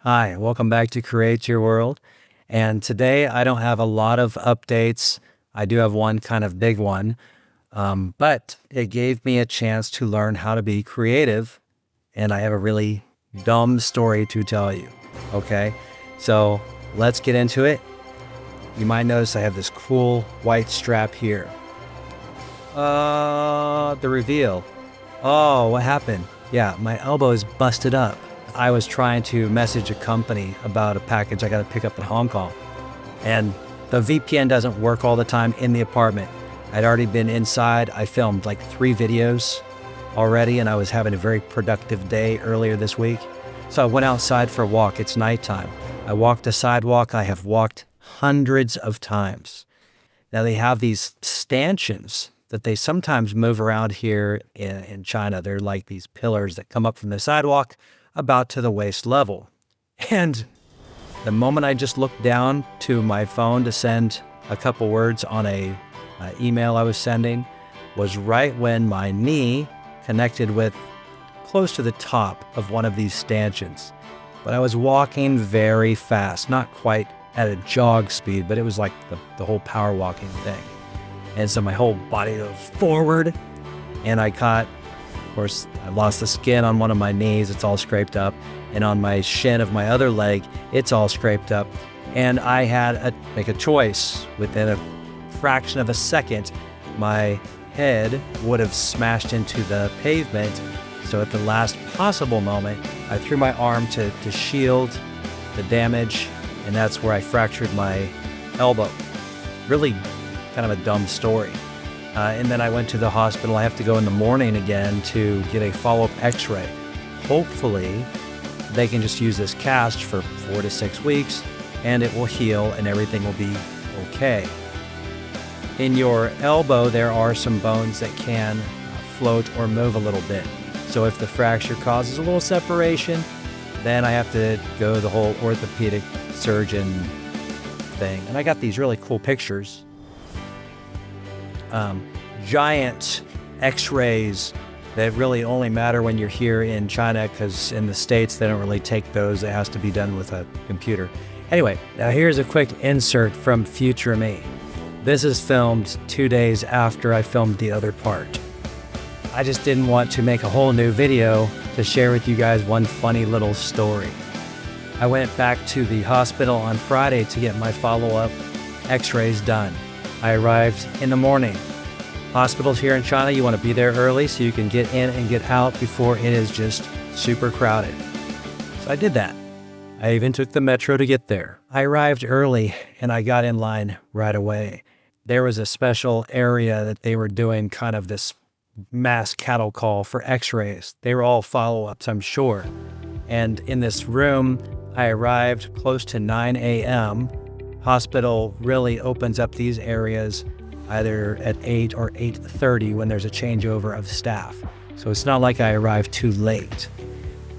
Hi, welcome back to Create Your World. And today I don't have a lot of updates. I do have one kind of big one, but it gave me a chance to learn how to be creative. And I have a really dumb story to tell you. Okay, so let's get into it. You might notice I have this cool white strap here. The reveal. Oh, what happened? Yeah, my elbow is busted up. I was trying to message a company about a package I got to pick up in Hong Kong. And the VPN doesn't work all the time in the apartment. I'd already been inside. I filmed like 3 videos already, and I was having a very productive day earlier this week. So I went outside for a walk. It's nighttime. I walked the sidewalk I have walked hundreds of times. Now they have these stanchions that they sometimes move around here in China. They're like these pillars that come up from the sidewalk about to the waist level. And the moment I just looked down to my phone to send a couple words on a email I was sending was right when my knee connected with close to the top of one of these stanchions. But I was walking very fast, not quite at a jog speed, but it was like the whole power walking thing. And so my whole body goes forward, and I caught, of course, I lost the skin on one of my knees. It's all scraped up. And on my shin of my other leg, it's all scraped up. And I had to make a choice. Within a fraction of a second, my head would have smashed into the pavement. So at the last possible moment, I threw my arm to shield the damage, and that's where I fractured my elbow. Really kind of a dumb story. And then I went to the hospital. I have to go in the morning again to get a follow-up x-ray. Hopefully, they can just use this cast for 4 to 6 weeks, and it will heal and everything will be okay. In your elbow, there are some bones that can float or move a little bit. So if the fracture causes a little separation, then I have to go the whole orthopedic surgeon thing. And I got these really cool pictures. Giant x-rays that really only matter when you're here in China, because in the States, they don't really take those. It has to be done with a computer. Anyway, now here's a quick insert from future me. This is filmed 2 days after I filmed the other part. I just didn't want to make a whole new video to share with you guys one funny little story. I went back to the hospital on Friday to get my follow-up x-rays done. I arrived in the morning. Hospitals here in China, you want to be there early so you can get in and get out before it is just super crowded. So I did that. I even took the metro to get there. I arrived early and I got in line right away. There was a special area that they were doing kind of this mass cattle call for x-rays. They were all follow-ups, I'm sure. And in this room, I arrived close to 9 a.m. Hospital really opens up these areas either at 8 or 8:30 when there's a changeover of staff. So it's not like I arrived too late.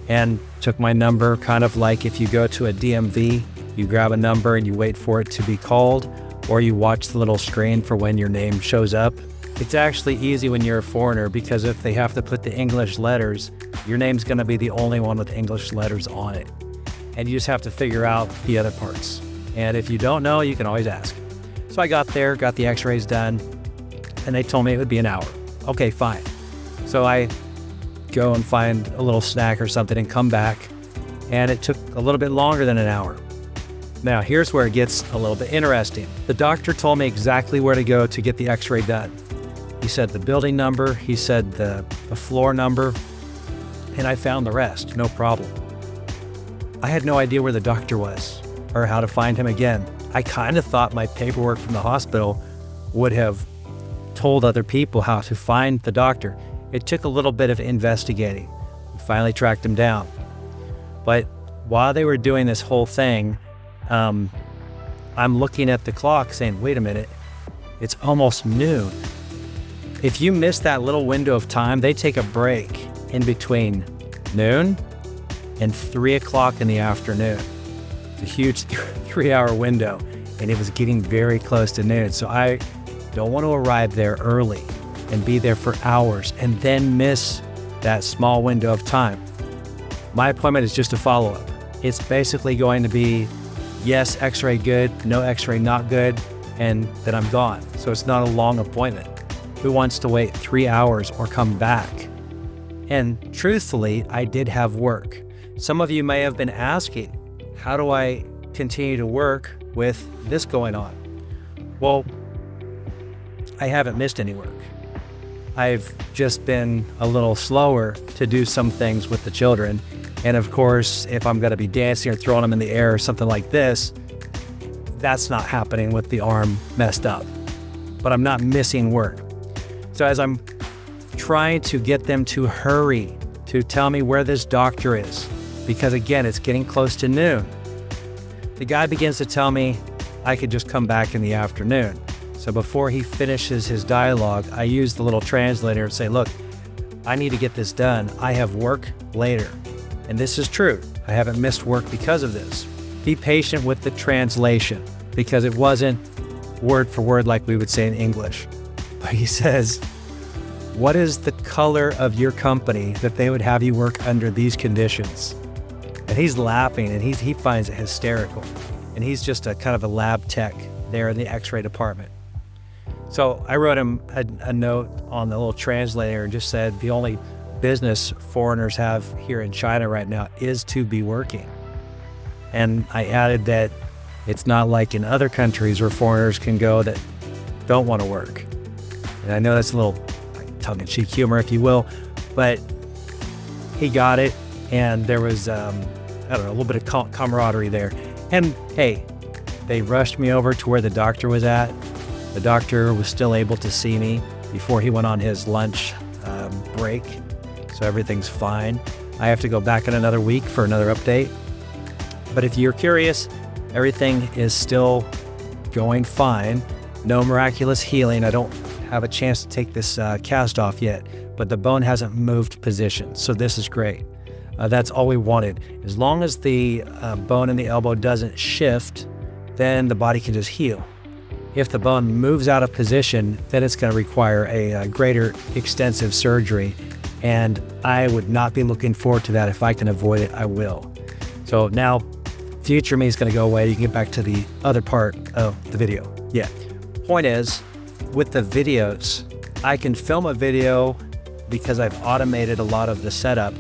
And took my number, kind of like if you go to a DMV, you grab a number and you wait for it to be called, or you watch the little screen for when your name shows up. It's actually easy when you're a foreigner, because if they have to put the English letters, your name's gonna be the only one with English letters on it. And you just have to figure out the other parts. And if you don't know, you can always ask. So I got there, got the x-rays done, and they told me it would be an hour. Okay, fine. So I go and find a little snack or something and come back, and it took a little bit longer than an hour. Now, here's where it gets a little bit interesting. The doctor told me exactly where to go to get the x-ray done. He said the building number, he said the floor number, and I found the rest, no problem. I had no idea where the doctor was or how to find him again. I kind of thought my paperwork from the hospital would have told other people how to find the doctor. It took a little bit of investigating. We finally tracked him down. But while they were doing this whole thing, I'm looking at the clock saying, wait a minute, it's almost noon. If you miss that little window of time, they take a break in between noon and 3 o'clock in the afternoon. It's a huge 3-hour window, and it was getting very close to noon. So I don't want to arrive there early and be there for hours and then miss that small window of time. My appointment is just a follow-up. it's basically going to be, yes, x-ray good, no x-ray not good, and then I'm gone. So it's not a long appointment. Who wants to wait 3 hours or come back? And truthfully, I did have work. Some of you may have been asking, how do I continue to work with this going on? Well, I haven't missed any work. I've just been a little slower to do some things with the children. And of course, if I'm gonna be dancing or throwing them in the air or something like this, that's not happening with the arm messed up. But I'm not missing work. So as I'm trying to get them to hurry to tell me where this doctor is, because again, it's getting close to noon, the guy begins to tell me I could just come back in the afternoon. So before he finishes his dialogue, I use the little translator and say, look, I need to get this done. I have work later. And this is true. I haven't missed work because of this. Be patient with the translation because it wasn't word for word like we would say in English. But he says, what is the color of your company that they would have you work under these conditions? And he's laughing and he finds it hysterical. And he's just a kind of a lab tech there in the x-ray department. So I wrote him a note on the little translator and just said, the only business foreigners have here in China right now is to be working. And I added that it's not like in other countries where foreigners can go that don't want to work. And I know that's a little tongue-in-cheek humor, if you will, but he got it. And there was, I don't know, a little bit of camaraderie there. And hey, they rushed me over to where the doctor was at. The doctor was still able to see me before he went on his lunch break. So everything's fine. I have to go back in another week for another update. But if you're curious, everything is still going fine. No miraculous healing. I don't have a chance to take this cast off yet, but the bone hasn't moved position. So this is great. That's all we wanted. As long as the bone in the elbow doesn't shift, then the body can just heal. If the bone moves out of position, then it's going to require a greater extensive surgery. And I would not be looking forward to that. If I can avoid it, I will. So now future me is going to go away. You can get back to the other part of the video. Yeah. Point is, with the videos, I can film a video because I've automated a lot of the setup.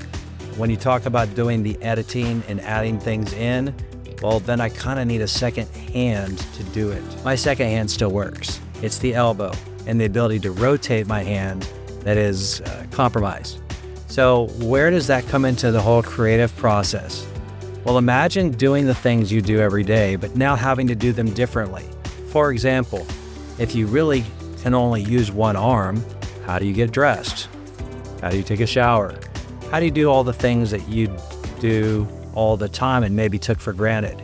When you talk about doing the editing and adding things in, well, then I kind of need a second hand to do it. My second hand still works. It's the elbow and the ability to rotate my hand that is compromised. So where does that come into the whole creative process? Well, imagine doing the things you do every day, but now having to do them differently. For example, if you really can only use one arm, how do you get dressed? How do you take a shower? How do you do all the things that you do all the time and maybe took for granted?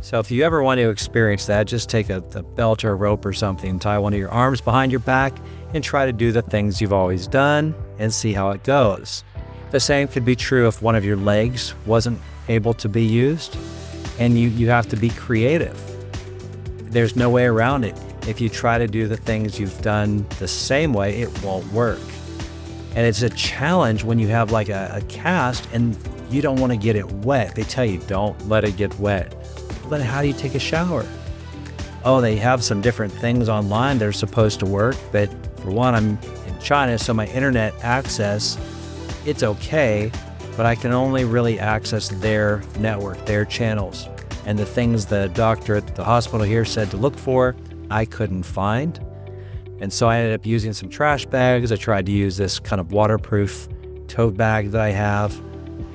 So if you ever want to experience that, just take a belt or a rope or something, tie one of your arms behind your back and try to do the things you've always done and see how it goes. The same could be true if one of your legs wasn't able to be used, and you have to be creative. There's no way around it. If you try to do the things you've done the same way, it won't work. And it's a challenge when you have like a cast and you don't want to get it wet. They tell you don't let it get wet. But how do you take a shower? Oh, they have some different things online that are supposed to work, but for one, I'm in China, so my internet access, it's okay, but I can only really access their network, their channels. And the things the doctor at the hospital here said to look for, I couldn't find. And so I ended up using some trash bags. I tried to use this kind of waterproof tote bag that I have.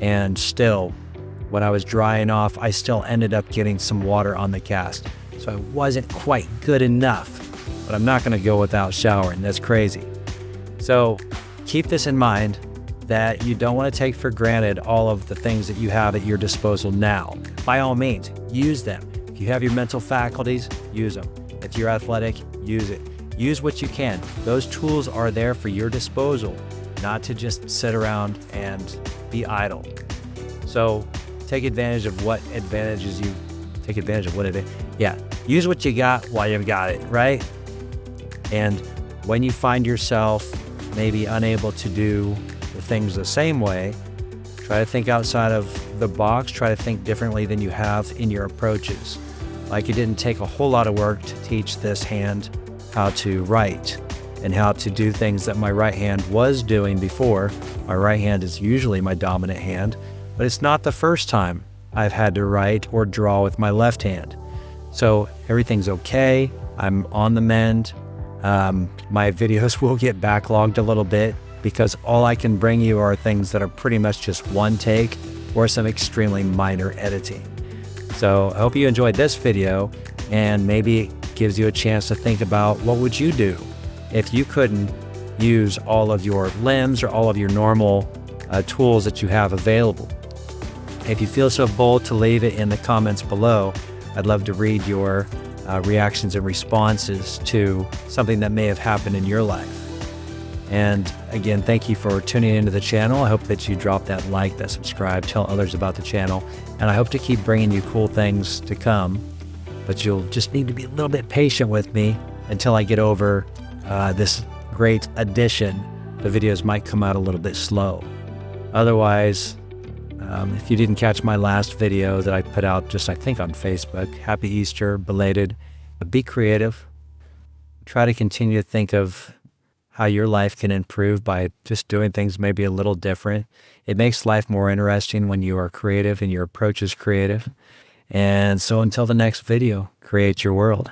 And still, when I was drying off, I still ended up getting some water on the cast. So I wasn't quite good enough, but I'm not gonna go without showering. That's crazy. So keep this in mind, that you don't want to take for granted all of the things that you have at your disposal now. By all means, use them. If you have your mental faculties, use them. If you're athletic, use it. Use what you can. Those tools are there for your disposal, not to just sit around and be idle. So take advantage of what advantages you, use what you got while you've got it, right? And when you find yourself maybe unable to do the things the same way, try to think outside of the box, try to think differently than you have in your approaches. Like, it didn't take a whole lot of work to teach this hand how to write and how to do things that my right hand was doing before. My right hand is usually my dominant hand, but it's not the first time I've had to write or draw with my left hand. So everything's okay. I'm on the mend. My videos will get backlogged a little bit because all I can bring you are things that are pretty much just one take or some extremely minor editing. So I hope you enjoyed this video, and maybe it gives you a chance to think about, what would you do if you couldn't use all of your limbs or all of your normal tools that you have available? If you feel so bold to leave it in the comments below, I'd love to read your reactions and responses to something that may have happened in your life. And again, thank you for tuning into the channel. I hope that you drop that like, that subscribe, tell others about the channel. And I hope to keep bringing you cool things to come, but you'll just need to be a little bit patient with me until I get over this great addition. The videos might come out a little bit slow. Otherwise, if you didn't catch my last video that I put out just, I think, on Facebook, Happy Easter, belated. But be creative. Try to continue to think of how your life can improve by just doing things maybe a little different. It makes life more interesting when you are creative and your approach is creative. And so until the next video, create your world.